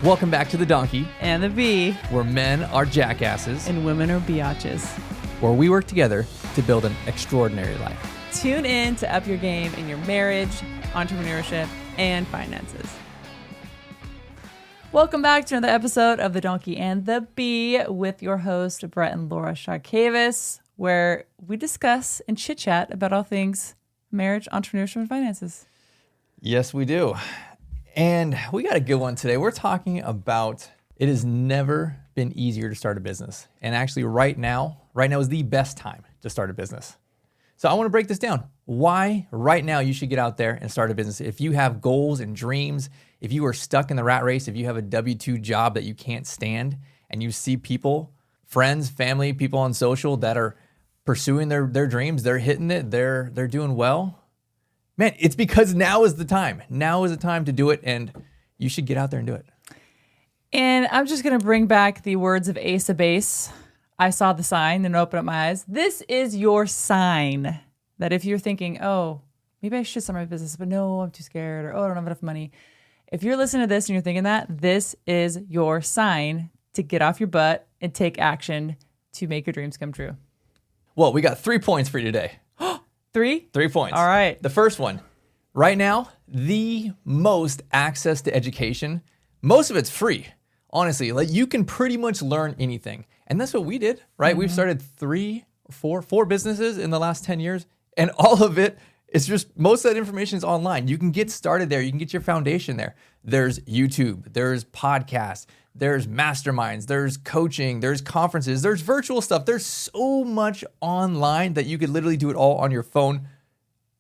Welcome back to The Donkey, And the B. where men are jackasses, And women are biatches. where we work together to build an extraordinary life. Tune in to up your game in your marriage, entrepreneurship, and finances. Welcome back to another episode of The Donkey and the Bee with your host, Brett and Laura Chotkevys, where we discuss and chit-chat about all things marriage, entrepreneurship, and finances. Yes, we do. And we got a good one today. We're talking about it has never been easier to start a business. And actually right now is the best time to start a business. So I want to break this down. Why right now you should get out there and start a business. If you have goals and dreams, if you are stuck in the rat race, if you have a W-2 job that you can't stand, and you see people, friends, family, people on social that are pursuing their dreams, they're hitting it, they're doing well, man, it's because now is the time. Now is the time to do it, and you should get out there and do it. And I'm just going to bring back the words of Ace of Base. I saw the sign and opened up my eyes. This is your sign that if you're thinking, oh, maybe I should start my business, but no, I'm too scared, or oh, I don't have enough money. If you're listening to this and you're thinking that, this is your sign to get off your butt and take action to make your dreams come true. Well, we got 3 points for you today. 3? 3 points. All right. The first one, right now, the most access to education, most of it's free. Honestly, like you can pretty much learn anything. And that's what we did, right? We've started 4 businesses in the last 10 years. And all of it, it's just, most of that information is online. You can get started there. You can get your foundation there. There's YouTube, there's podcasts, there's masterminds, there's coaching, there's conferences, there's virtual stuff. There's so much online that you could literally do it all on your phone,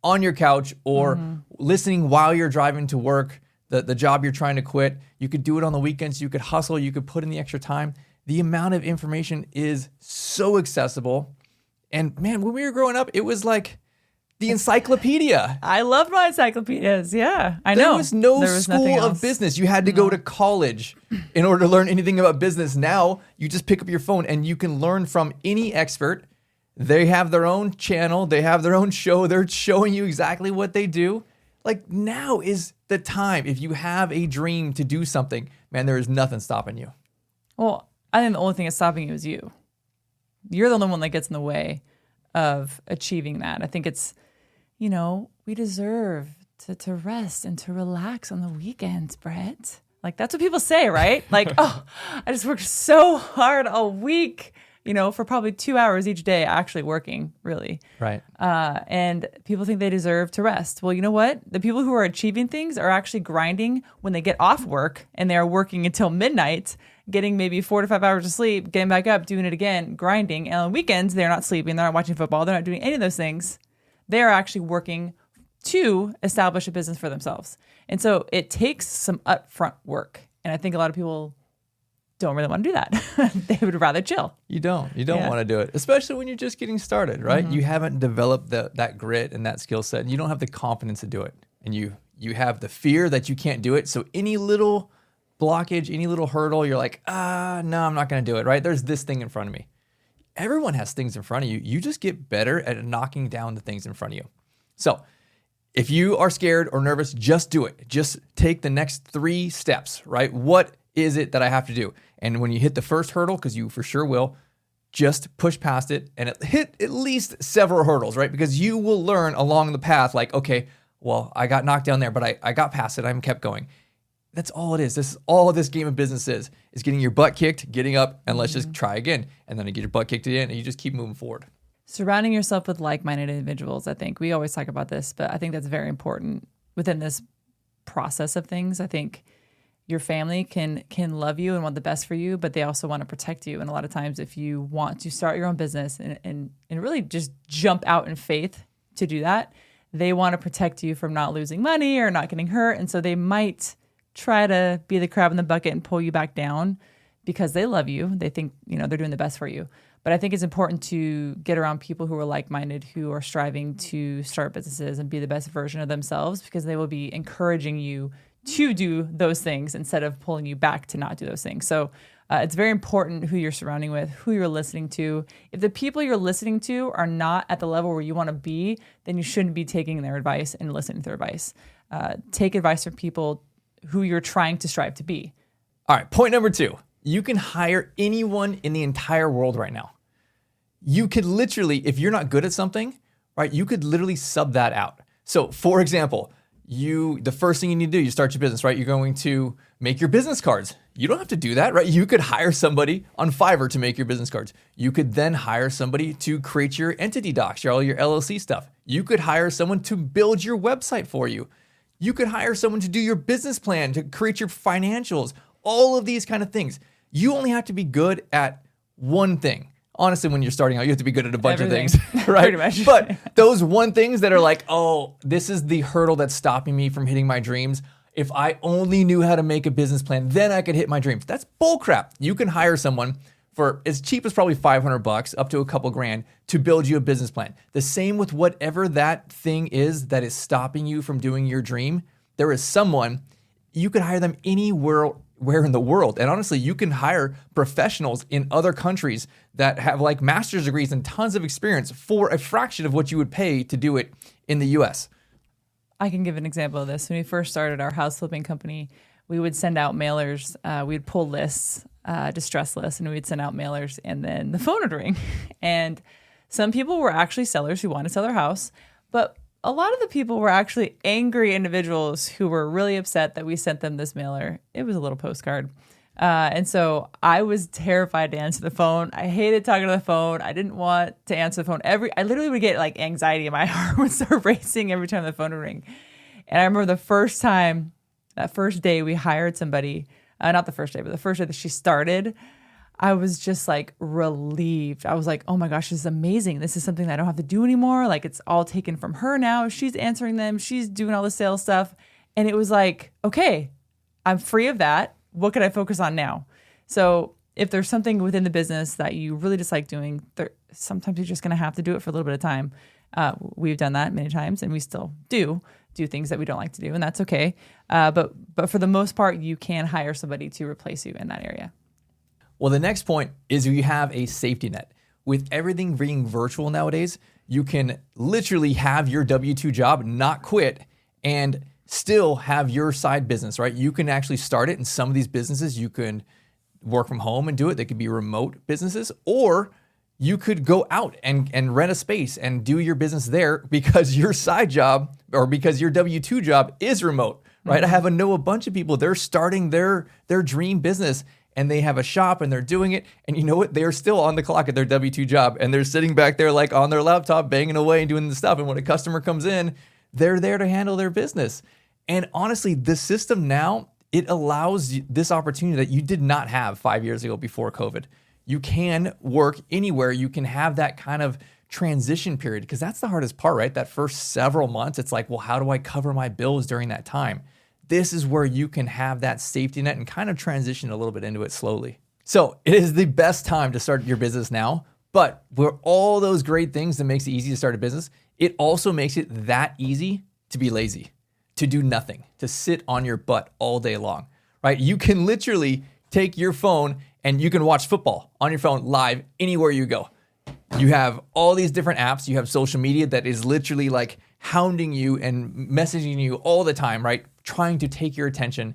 on your couch, or listening while you're driving to work, the job you're trying to quit. You could do it on the weekends. You could hustle. You could put in the extra time. The amount of information is so accessible. And man, when we were growing up, it was like the encyclopedia. I loved my encyclopedias. Yeah, I know. There was no school of business. You had to go to college in order to learn anything about business. Now you just pick up your phone and you can learn from any expert. They have their own channel. They have their own show. They're showing you exactly what they do. Like now is the time. If you have a dream to do something, man, there is nothing stopping you. Well, I think the only thing that's stopping you is you. You're the only one that gets in the way of achieving that. I think it's, we deserve to rest and to relax on the weekends, Brett. Like, that's what people say, right? Like, oh, I just worked so hard all week, for probably 2 hours each day, actually working, really. Right. And people think they deserve to rest. Well, you know what? The people who are achieving things are actually grinding when they get off work, and they're working until midnight, getting maybe 4 to 5 hours of sleep, getting back up, doing it again, grinding. And on weekends, they're not sleeping. They're not watching football. They're not doing any of those things. They're actually working to establish a business for themselves. And so it takes some upfront work. And I think a lot of people don't really want to do that. They would rather chill. You don't want to do it, especially when you're just getting started, right? You haven't developed that grit and that skill set, and you don't have the confidence to do it. And you have the fear that you can't do it. So any little blockage, any little hurdle, you're like, no, I'm not going to do it, right? There's this thing in front of me. Everyone has things in front of you. You just get better at knocking down the things in front of you. So if you are scared or nervous, just do it. Just take the next 3 steps, right? What is it that I have to do? And when you hit the first hurdle, because you for sure will, just push past it and hit at least several hurdles, right? Because you will learn along the path, like, okay, well, I got knocked down there, but I got past it. I kept going. That's all it is. This is all this game of business is getting your butt kicked, getting up, and let's just try again. And then you get your butt kicked again, and you just keep moving forward. Surrounding yourself with like-minded individuals, I think. We always talk about this, but I think that's very important within this process of things. I think your family can love you and want the best for you, but they also want to protect you. And a lot of times if you want to start your own business and really just jump out in faith to do that, they want to protect you from not losing money or not getting hurt. And so they might try to be the crab in the bucket and pull you back down because they love you. They think, they're doing the best for you. But I think it's important to get around people who are like-minded, who are striving to start businesses and be the best version of themselves, because they will be encouraging you to do those things instead of pulling you back to not do those things. So it's very important who you're surrounding with, who you're listening to. If the people you're listening to are not at the level where you want to be, then you shouldn't be taking their advice and listening to their advice. Take advice from people who you're trying to strive to be. All right, point number 2. You can hire anyone in the entire world right now. You could literally, if you're not good at something, right, you could literally sub that out. So for example, the first thing you need to do, you start your business, right? You're going to make your business cards. You don't have to do that, right? You could hire somebody on Fiverr to make your business cards. You could then hire somebody to create your entity docs, all your LLC stuff. You could hire someone to build your website for you. You could hire someone to do your business plan, to create your financials, all of these kind of things. You only have to be good at one thing. Honestly, when you're starting out, you have to be good at a bunch Everything. of things, right? Pretty much. But those one things that are like, oh, this is the hurdle that's stopping me from hitting my dreams. If I only knew how to make a business plan, then I could hit my dreams. That's bullcrap. You can hire someone for as cheap as probably $500 up to a couple grand to build you a business plan. The same with whatever that thing is that is stopping you from doing your dream. There is someone, you could hire them anywhere in the world. And honestly, you can hire professionals in other countries that have like master's degrees and tons of experience for a fraction of what you would pay to do it in the US. I can give an example of this. When we first started our house flipping company, we would send out mailers. We'd pull lists, distress lists, and we'd send out mailers, and then the phone would ring. And some people were actually sellers who wanted to sell their house, but a lot of the people were actually angry individuals who were really upset that we sent them this mailer. It was a little postcard. And so I was terrified to answer the phone. I hated talking to the phone. I didn't want to answer the phone. I literally would get like anxiety, and my heart would start racing every time the phone would ring. And I remember the first time, that first day we hired somebody, not the first day, but the first day that she started, I was just like relieved. I was like, oh my gosh, this is amazing. This is something that I don't have to do anymore. Like it's all taken from her now. She's answering them. She's doing all the sales stuff. And it was like, okay, I'm free of that. What could I focus on now? So if there's something within the business that you really dislike doing, sometimes you're just going to have to do it for a little bit of time. We've done that many times, and we still do things that we don't like to do, and that's okay. But for the most part, you can hire somebody to replace you in that area. Well, the next point is you have a safety net. With everything being virtual nowadays, you can literally have your W-2 job, not quit, and still have your side business, right? You can actually start it. In some of these businesses, you can work from home and do it. They could be remote businesses, or you could go out and rent a space and do your business there because your side job or because your W-2 job is remote, right? Mm-hmm. I know a bunch of people, they're starting their dream business, and they have a shop and they're doing it. And you know what? They're still on the clock at their W-2 job, and they're sitting back there like on their laptop, banging away and doing the stuff. And when a customer comes in, they're there to handle their business. And honestly, the system now, it allows this opportunity that you did not have 5 years ago before COVID. You can work anywhere. You can have that kind of transition period, because that's the hardest part, right? That first several months, it's like, well, how do I cover my bills during that time? This is where you can have that safety net and kind of transition a little bit into it slowly. So it is the best time to start your business now, but with all those great things that makes it easy to start a business, it also makes it that easy to be lazy, to do nothing, to sit on your butt all day long, right? You can literally take your phone and you can watch football on your phone live anywhere you go. You have all these different apps. You have social media that is literally like hounding you and messaging you all the time, right? Trying to take your attention.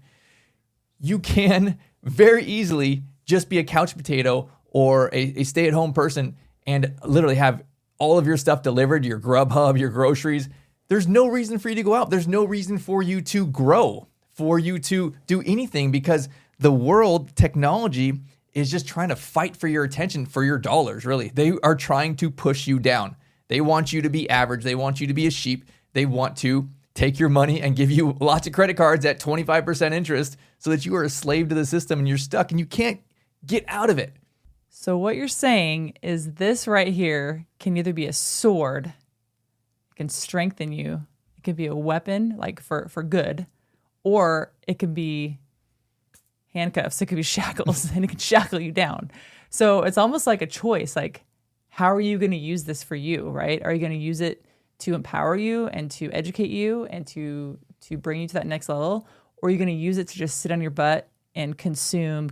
You can very easily just be a couch potato or a stay-at-home person and literally have all of your stuff delivered, your Grubhub, your groceries. There's no reason for you to go out. There's no reason for you to grow, for you to do anything, because the world, technology, is just trying to fight for your attention, for your dollars, really. They are trying to push you down. They want you to be average. They want you to be a sheep. They want to take your money and give you lots of credit cards at 25% interest so that you are a slave to the system and you're stuck and you can't get out of it. So what you're saying is this right here can either be a sword, it can strengthen you, it can be a weapon, like for good, or it can be handcuffs, it could be shackles, and it can shackle you down. So it's almost like a choice, like how are you going to use this for you, right? Are you going to use it to empower you and to educate you and to bring you to that next level? Or are you going to use it to just sit on your butt and consume?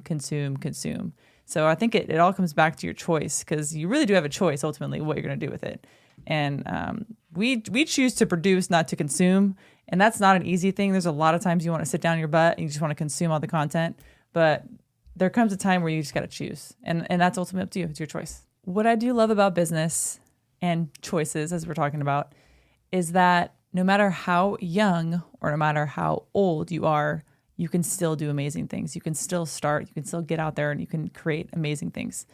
So I think it all comes back to your choice, because you really do have a choice ultimately what you're going to do with it. And we choose to produce, not to consume. And that's not an easy thing. There's a lot of times you want to sit down your butt and you just want to consume all the content. but there comes a time where you just got to choose. And that's ultimately up to you. It's your choice. What I do love about business and choices, as we're talking about, is that no matter how young or no matter how old you are, you can still do amazing things. You can still start, you can still get out there and you can create amazing things.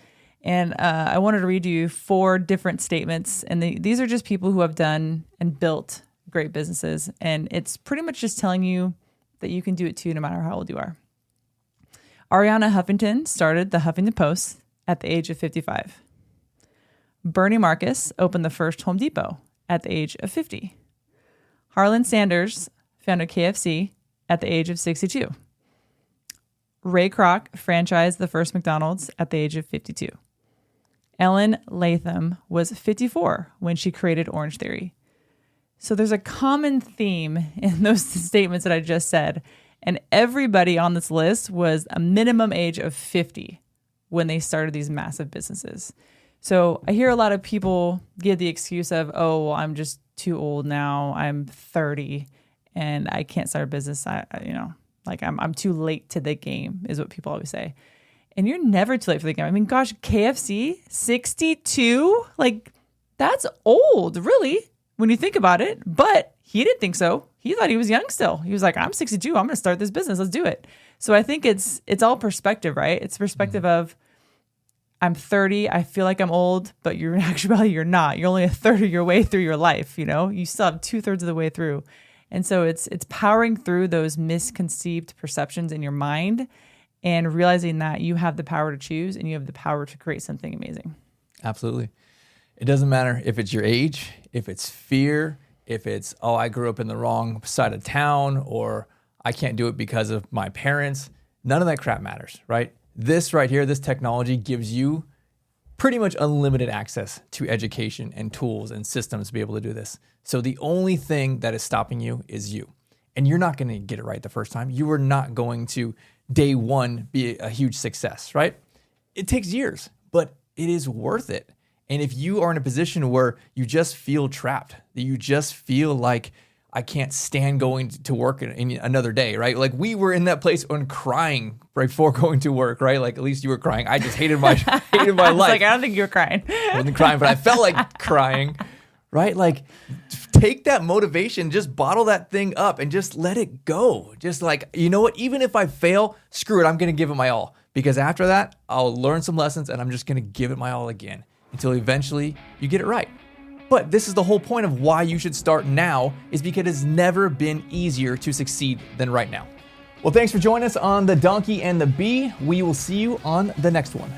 And I wanted to read you 4 different statements. And these are just people who have done and built great businesses. And it's pretty much just telling you that you can do it too, no matter how old you are. Arianna Huffington started the Huffington Post at the age of 55. Bernie Marcus opened the first Home Depot at the age of 50. Harlan Sanders founded KFC at the age of 62. Ray Kroc franchised the first McDonald's at the age of 52. Ellen Latham was 54 when she created Orange Theory. So there's a common theme in those statements that I just said. And everybody on this list was a minimum age of 50 when they started these massive businesses. So I hear a lot of people give the excuse of, oh, well, I'm just too old now. I'm 30 and I can't start a business. I'm too late to the game is what people always say. And you're never too late for the game. I mean, gosh, KFC, 62? Like, that's old, really, when you think about it. But he didn't think so. He thought he was young still. He was like, I'm 62. I'm going to start this business. Let's do it. So I think it's all perspective, right? It's perspective of, I'm 30. I feel like I'm old, but in actuality, you're not. You're only a third of your way through your life. You still have 2/3 of the way through. And so it's powering through those misconceived perceptions in your mind and realizing that you have the power to choose and you have the power to create something amazing. Absolutely. It doesn't matter if it's your age, if it's fear, if it's, oh, I grew up in the wrong side of town, or I can't do it because of my parents. None of that crap matters, right? This right here, this technology gives you pretty much unlimited access to education and tools and systems to be able to do this. So the only thing that is stopping you is you. And you're not going to get it right the first time. You are not going to, day one, be a huge success, right? It takes years, but it is worth it. And if you are in a position where you just feel trapped, that you just feel like, I can't stand going to work in another day, right? Like we were in that place and crying right before going to work, right? Like at least you were crying. I just hated my life. Like, I don't think you were crying. I wasn't crying, but I felt like crying, right? Like take that motivation, just bottle that thing up and just let it go. Just like, you know what? Even if I fail, screw it. I'm going to give it my all, because after that, I'll learn some lessons and I'm just going to give it my all again until eventually you get it right. But this is the whole point of why you should start now, is because it's never been easier to succeed than right now. Well, thanks for joining us on The Donkey and the Bee. We will see you on the next one.